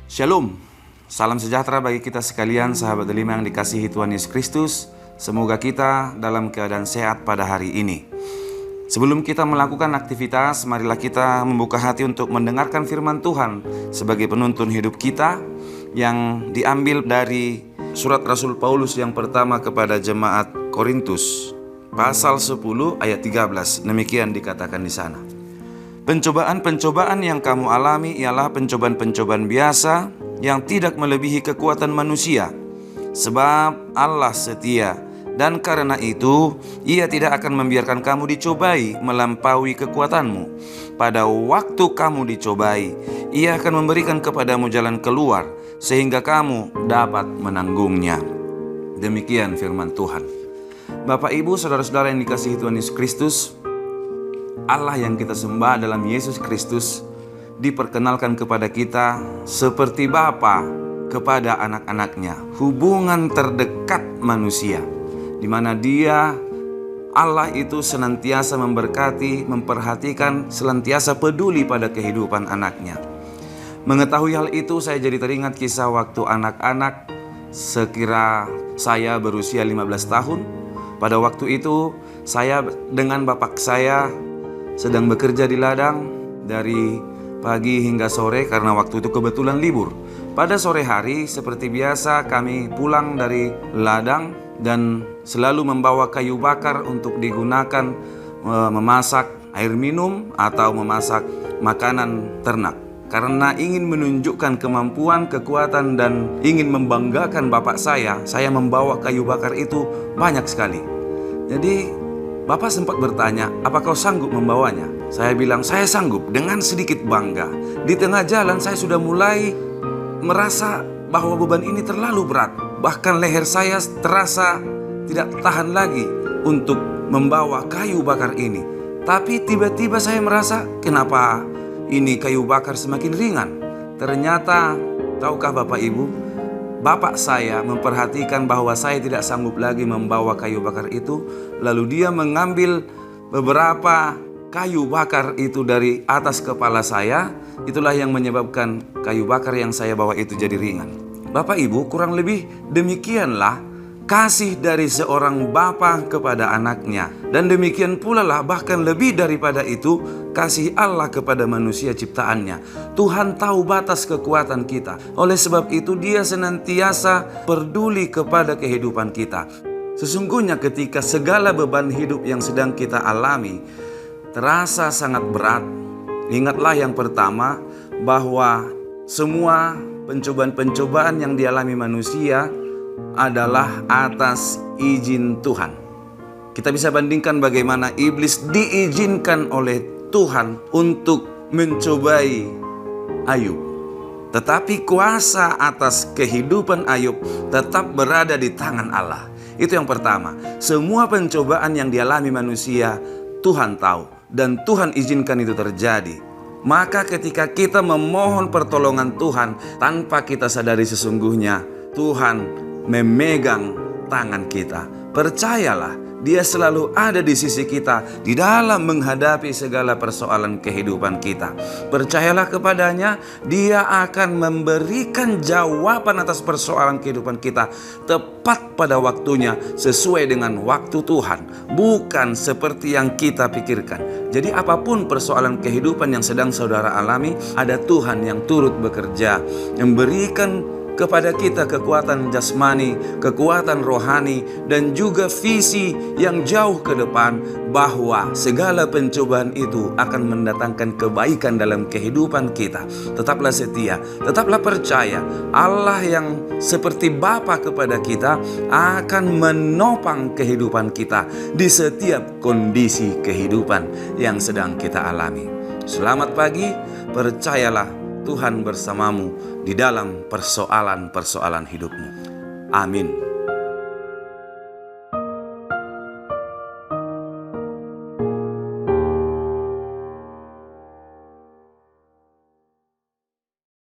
Shalom, salam sejahtera bagi kita sekalian, sahabat delima yang dikasihi Tuhan Yesus Kristus. Semoga kita dalam keadaan sehat pada hari ini. Sebelum kita melakukan aktivitas, marilah kita membuka hati untuk mendengarkan firman Tuhan sebagai penuntun hidup kita yang diambil dari surat Rasul Paulus yang pertama kepada jemaat Korintus, pasal 10 ayat 13. Demikian dikatakan di sana. Pencobaan-pencobaan yang kamu alami ialah pencobaan-pencobaan biasa yang tidak melebihi kekuatan manusia. Sebab Allah setia, dan karena itu Ia tidak akan membiarkan kamu dicobai melampaui kekuatanmu. Pada waktu kamu dicobai, Ia akan memberikan kepadamu jalan keluar sehingga kamu dapat menanggungnya. Demikian firman Tuhan. Bapak, Ibu, saudara-saudara yang dikasihi Tuhan Yesus Kristus, Allah yang kita sembah dalam Yesus Kristus diperkenalkan kepada kita seperti Bapa kepada anak-anaknya, hubungan terdekat manusia, di mana Dia, Allah itu senantiasa memberkati, memperhatikan, senantiasa peduli pada kehidupan anaknya. Mengetahui hal itu, saya jadi teringat kisah waktu anak-anak sekira saya berusia 15 tahun. Pada waktu itu saya dengan bapak saya sedang bekerja di ladang dari pagi hingga sore karena waktu itu kebetulan libur. Pada sore hari seperti biasa kami pulang dari ladang dan selalu membawa kayu bakar untuk digunakan memasak air minum atau memasak makanan ternak. Karena ingin menunjukkan kemampuan, kekuatan, dan ingin membanggakan bapak saya membawa kayu bakar itu banyak sekali. Jadi Bapak sempat bertanya, "Apa kau sanggup membawanya?" Saya bilang, "Saya sanggup," dengan sedikit bangga. Di tengah jalan saya sudah mulai merasa bahwa beban ini terlalu berat. Bahkan leher saya terasa tidak tahan lagi untuk membawa kayu bakar ini. Tapi tiba-tiba saya merasa, kenapa ini kayu bakar semakin ringan? Ternyata, tahukah Bapak Ibu, bapak saya memperhatikan bahwa saya tidak sanggup lagi membawa kayu bakar itu. Lalu dia mengambil beberapa kayu bakar itu dari atas kepala saya. Itulah yang menyebabkan kayu bakar yang saya bawa itu jadi ringan. Bapak Ibu, kurang lebih demikianlah kasih dari seorang bapa kepada anaknya. Dan demikian pula lah, bahkan lebih daripada itu, kasih Allah kepada manusia ciptaannya. Tuhan tahu batas kekuatan kita. Oleh sebab itu Dia senantiasa peduli kepada kehidupan kita. Sesungguhnya ketika segala beban hidup yang sedang kita alami terasa sangat berat, ingatlah yang pertama bahwa semua pencobaan-pencobaan yang dialami manusia adalah atas izin Tuhan. Kita bisa bandingkan bagaimana iblis diizinkan oleh Tuhan untuk mencobai Ayub. Tetapi kuasa atas kehidupan Ayub tetap berada di tangan Allah. Itu yang pertama. Semua pencobaan yang dialami manusia Tuhan tahu dan Tuhan izinkan itu terjadi. Maka ketika kita memohon pertolongan Tuhan tanpa kita sadari sesungguhnya Tuhan memegang tangan kita. Percayalah, Dia selalu ada di sisi kita di dalam menghadapi segala persoalan kehidupan kita. Percayalah kepadanya, Dia akan memberikan jawaban atas persoalan kehidupan kita tepat pada waktunya, sesuai dengan waktu Tuhan, bukan seperti yang kita pikirkan. Jadi apapun persoalan kehidupan yang sedang saudara alami, ada Tuhan yang turut bekerja, memberikan kepada kita kekuatan jasmani, kekuatan rohani, dan juga visi yang jauh ke depan, bahwa segala pencobaan itu akan mendatangkan kebaikan dalam kehidupan kita. Tetaplah setia, tetaplah percaya. Allah yang seperti Bapa kepada kita akan menopang kehidupan kita di setiap kondisi kehidupan yang sedang kita alami. Selamat pagi, percayalah Tuhan bersamamu di dalam persoalan-persoalan hidupmu. Amin.